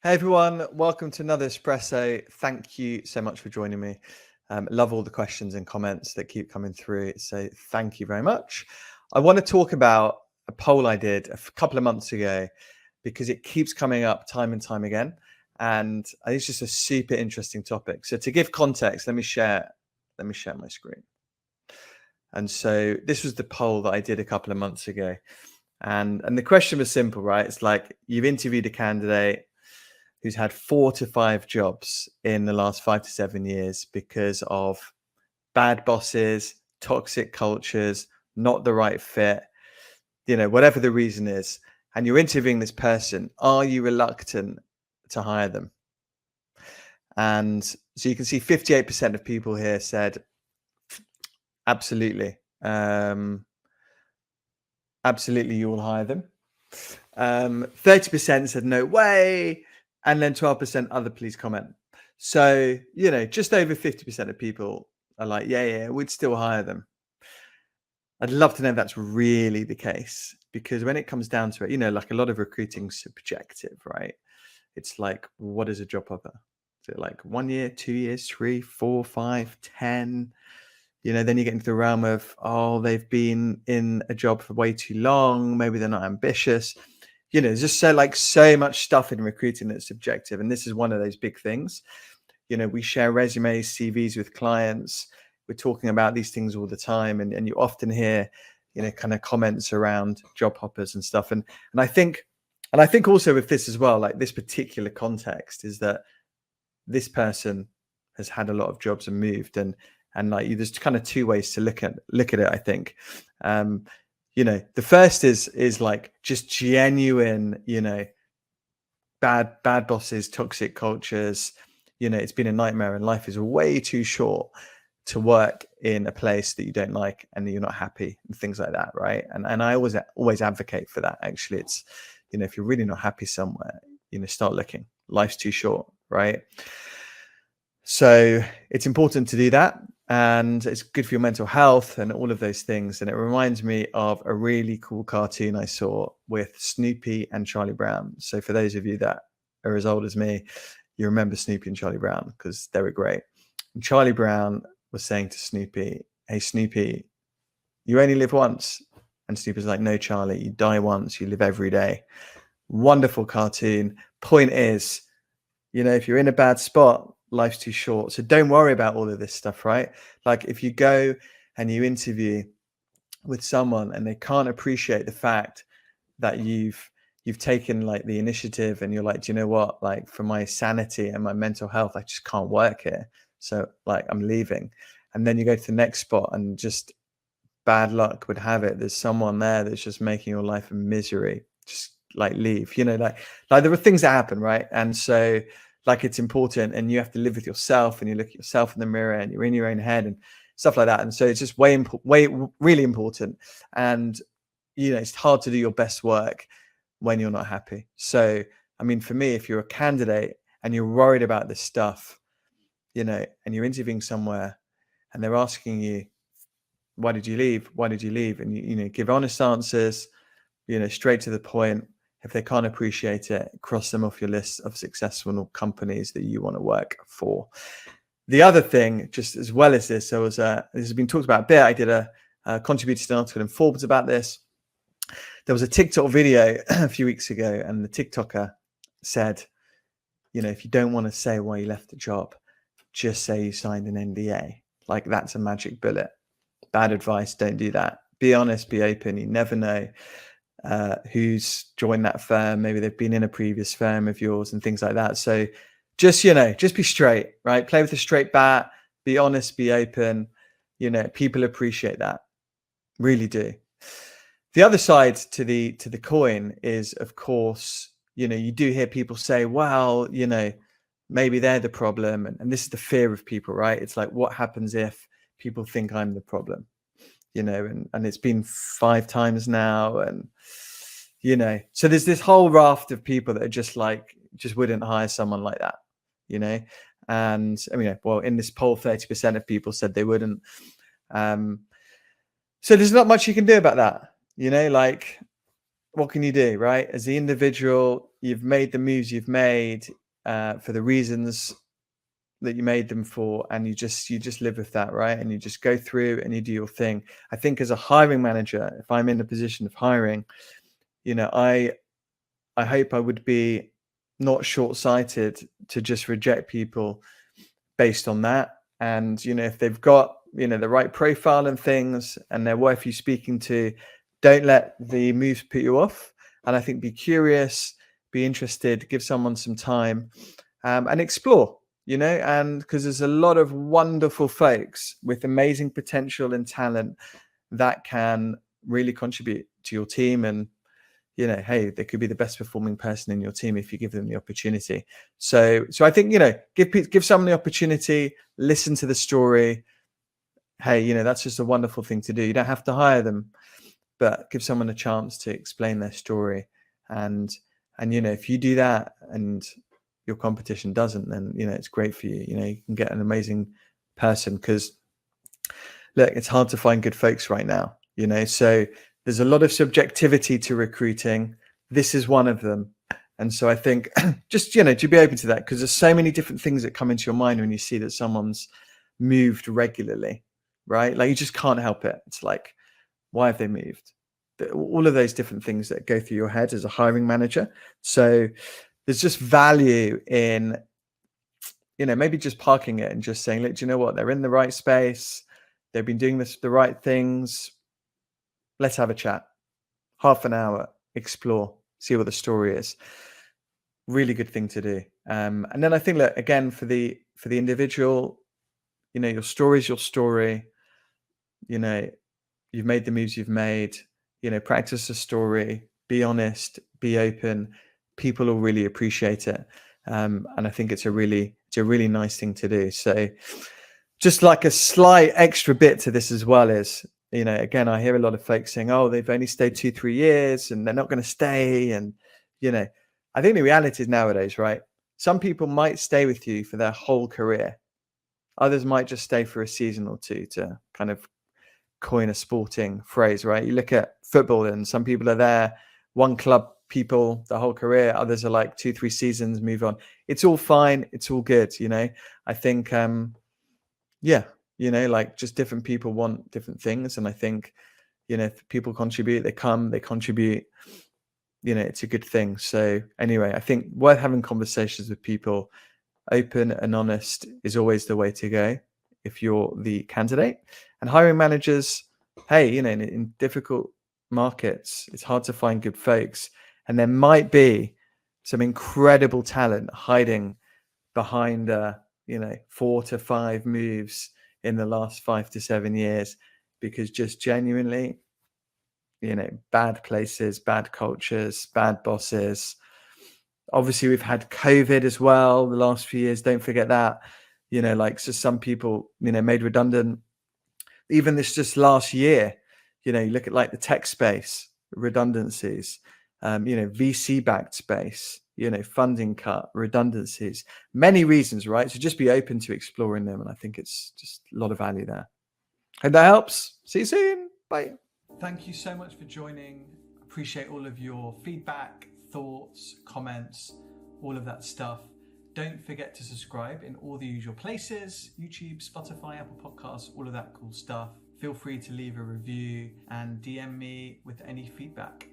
Hey everyone, welcome to another espresso. Thank you so much for joining me. Love all the questions and comments that keep coming through. So thank you very much. I want to talk about a poll I did a couple of months ago because it keeps coming up time and time again. And I think it's just a super interesting topic. So to give context, let me share my screen. And so this was the poll that I did a couple of months ago. And the question was simple, right? It's like you've interviewed a candidate who's had 4 to 5 jobs in the last 5 to 7 years because of bad bosses, toxic cultures, not the right fit, whatever the reason is. And you're interviewing this person. Are you reluctant to hire them? And so you can see 58% of people here said, absolutely. Absolutely, you will hire them. 30% said no way. And then 12% other please comment. So, just over 50% of people are like, yeah, we'd still hire them. I'd love to know if that's really the case, because when it comes down to it, like a lot of recruiting is subjective, right? It's like, what is a job offer? Is it like 1 year, 2 years, 3, 4, 5, 10? Then you get into the realm of, they've been in a job for way too long. Maybe they're not ambitious. There's just so much stuff in recruiting that's subjective. And this is one of those big things. We share resumes, CVs with clients. We're talking about these things all the time. And you often hear, kind of comments around job hoppers and stuff. And I think also with this as well, like this particular context is that this person has had a lot of jobs and moved, and like there's kind of two ways to look at it, I think. The first is like just genuine, bad bosses, toxic cultures. It's been a nightmare and life is way too short to work in a place that you don't like and you're not happy and things like that, right? And I always advocate for that. Actually, it's, if you're really not happy somewhere, start looking. Life's too short, right? So it's important to do that, and it's good for your mental health and all of those things. And it reminds me of a really cool cartoon I saw with Snoopy and Charlie Brown. So for those of you that are as old as me, you remember Snoopy and Charlie Brown because they were great. And Charlie Brown was saying to Snoopy, "Hey Snoopy, you only live once." And Snoopy's like, "No, Charlie, you die once, you live every day." Wonderful cartoon. Point is, if you're in a bad spot, life's too short. So don't worry about all of this stuff, right? Like if you go and you interview with someone and they can't appreciate the fact that you've taken like the initiative and you're like, do you know what? Like for my sanity and my mental health, I just can't work here. So like I'm leaving. And then you go to the next spot and just bad luck would have it, there's someone there that's just making your life a misery. Just like leave, like there are things that happen, right? And so like it's important, and you have to live with yourself, and you look at yourself in the mirror, and you're in your own head and stuff like that. And so it's just way really important. And it's hard to do your best work when you're not happy. So I mean, for me, if you're a candidate and you're worried about this stuff, and you're interviewing somewhere and they're asking you, why did you leave? And you give honest answers, straight to the point. If they can't appreciate it, cross them off your list of successful companies that you want to work for. The other thing, just as well as this, this has been talked about a bit. I did a contributed an article in Forbes about this. There was a TikTok video a few weeks ago, and the TikToker said, if you don't want to say why you left the job, just say you signed an NDA. Like that's a magic bullet. Bad advice. Don't do that. Be honest, be open. You never know who's joined that firm. Maybe they've been in a previous firm of yours and things like that. So just be straight, right? Play with a straight bat, be honest, be open. People appreciate that, really do. The other side to the coin is, of course, you do hear people say, well, maybe they're the problem. And this is the fear of people, right? It's like, what happens if people think I'm the problem? And it's been 5 times now. And, so there's this whole raft of people that are just wouldn't hire someone like that, and I mean, well, in this poll, 30% of people said they wouldn't. So there's not much you can do about that, like, what can you do, right? As the individual, you've made the moves you've made for the reasons that you made them for, and you just live with that, right? And you just go through and you do your thing. I think as a hiring manager, if I'm in a position of hiring, I hope I would be not short-sighted to just reject people based on that. And if they've got the right profile and things, and they're worth you speaking to, don't let the moves put you off. And I think be curious, be interested, give someone some time, and explore. And because there's a lot of wonderful folks with amazing potential and talent that can really contribute to your team. And hey, they could be the best performing person in your team if you give them the opportunity. So I think, give someone the opportunity, listen to the story. Hey, that's just a wonderful thing to do. You don't have to hire them, but give someone a chance to explain their story. And if you do that and your competition doesn't, then, it's great for you. You can get an amazing person, because look, it's hard to find good folks right now, so there's a lot of subjectivity to recruiting. This is one of them. And so I think just, to be open to that, because there's so many different things that come into your mind when you see that someone's moved regularly, right? Like, you just can't help it. It's like, why have they moved? All of those different things that go through your head as a hiring manager. So there's just value in, maybe just parking it and just saying, look, do you know what? They're in the right space. They've been doing the right things. Let's have a chat. Half an hour, explore, see what the story is. Really good thing to do. And then I think that, again, for the individual, your story is your story. You've made the moves you've made. Practice the story. Be honest. Be open. People will really appreciate it. And I think it's a really nice thing to do. So, just like a slight extra bit to this as well is, again, I hear a lot of folks saying, oh, they've only stayed 2-3 years and they're not going to stay. And, I think the reality is nowadays, right? Some people might stay with you for their whole career. Others might just stay for a season or two, to kind of coin a sporting phrase, right? You look at football and some people are there, one club people the whole career. Others are like 2-3 seasons, move on. It's all fine. It's all good. I think, like, just different people want different things. And I think, if people contribute, they contribute, it's a good thing. So anyway, I think worth having conversations with people. Open and honest is always the way to go if you're the candidate. And hiring managers, hey, in difficult markets, it's hard to find good folks. And there might be some incredible talent hiding behind 4 to 5 moves in the last 5 to 7 years, because just genuinely, bad places, bad cultures, bad bosses. Obviously, we've had COVID as well the last few years. Don't forget that. So some people, made redundant. Even this just last year, you look at like the tech space, redundancies, VC-backed space, funding cut, redundancies, many reasons, right? So just be open to exploring them. And I think it's just a lot of value there. Hope that helps. See you soon. Bye. Thank you so much for joining. Appreciate all of your feedback, thoughts, comments, all of that stuff. Don't forget to subscribe in all the usual places: YouTube, Spotify, Apple Podcasts, all of that cool stuff. Feel free to leave a review and DM me with any feedback.